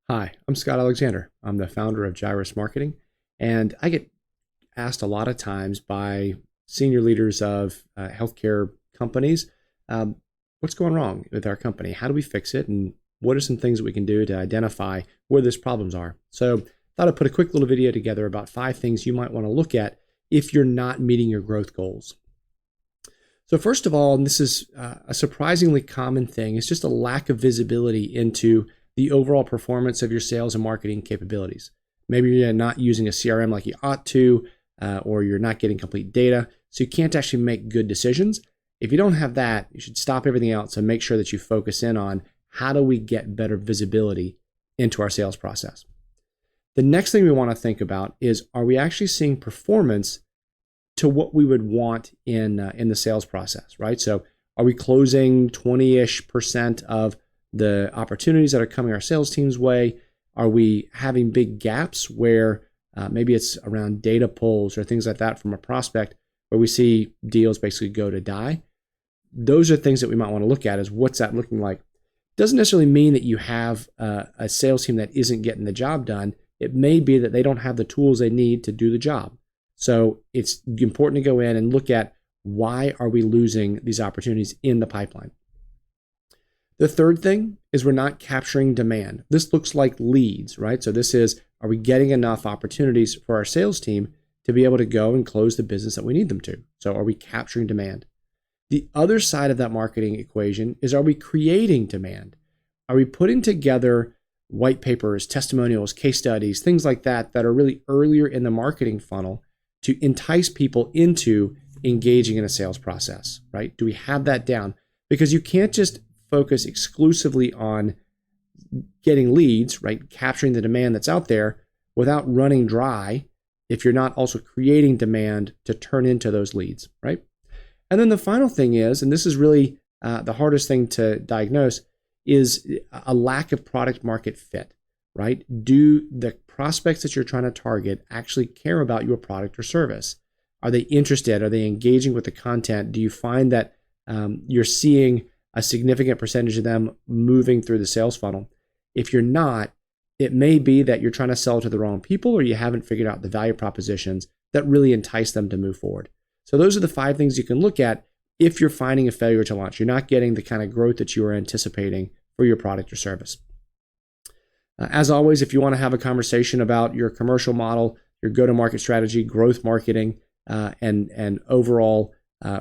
Hi, I'm Scott Alexander. I'm the founder of Gyrus Marketing, and I get asked a lot of times by senior leaders of healthcare companies, um, what's going wrong with our company? How do we fix it? And what are some things that we can do to identify where those problems are? So I thought I'd put a quick little video together about 5 things you might want to look at if you're not meeting your growth goals. So first of all, and this is a surprisingly common thing, is just a lack of visibility into the overall performance of your sales and marketing capabilities. Maybe you're not using a CRM like you ought to, or you're not getting complete data, so you can't actually make good decisions. If you don't have that, you should stop everything else and make sure that you focus in on how do we get better visibility into our sales process. The next thing we want to think about is, are we actually seeing performance to what we would want in the sales process, right? So are we closing 20-ish% of the opportunities that are coming our sales team's way? Are we having big gaps where maybe it's around data pulls or things like that from a prospect where we see deals basically go to die? Those are things that we might want to look at, is what's that looking like? Doesn't necessarily mean that you have a sales team that isn't getting the job done. It may be that they don't have the tools they need to do the job. So it's important to go in and look at, why are we losing these opportunities in the pipeline? The third thing is, we're not capturing demand. This looks like leads, right? So this is, are we getting enough opportunities for our sales team to be able to go and close the business that we need them to? So are we capturing demand? The other side of that marketing equation is, are we creating demand? Are we putting together white papers, testimonials, case studies, things like that, that are really earlier in the marketing funnel to entice people into engaging in a sales process, right? Do we have that down? Because you can't just focus exclusively on getting leads, right? Capturing the demand that's out there without running dry if you're not also creating demand to turn into those leads, right? And then the final thing is, and this is really the hardest thing to diagnose, is a lack of product market fit, right? Do the prospects that you're trying to target actually care about your product or service? Are they interested? Are they engaging with the content? Do you find that you're seeing a significant percentage of them moving through the sales funnel? If you're not, it may be that you're trying to sell to the wrong people, or you haven't figured out the value propositions that really entice them to move forward. So those are the 5 things you can look at if you're finding a failure to launch. You're not getting the kind of growth that you were anticipating for your product or service. As always, if you want to have a conversation about your commercial model, your go-to-market strategy, growth marketing, and overall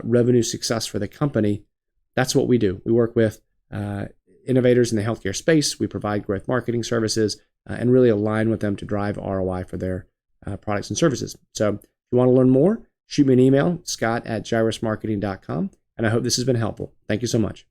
revenue success for the company, that's what we do. We work with innovators in the healthcare space. We provide growth marketing services and really align with them to drive ROI for their products and services. So if you want to learn more, shoot me an email, scott@gyrusmarketing.com, and I hope this has been helpful. Thank you so much.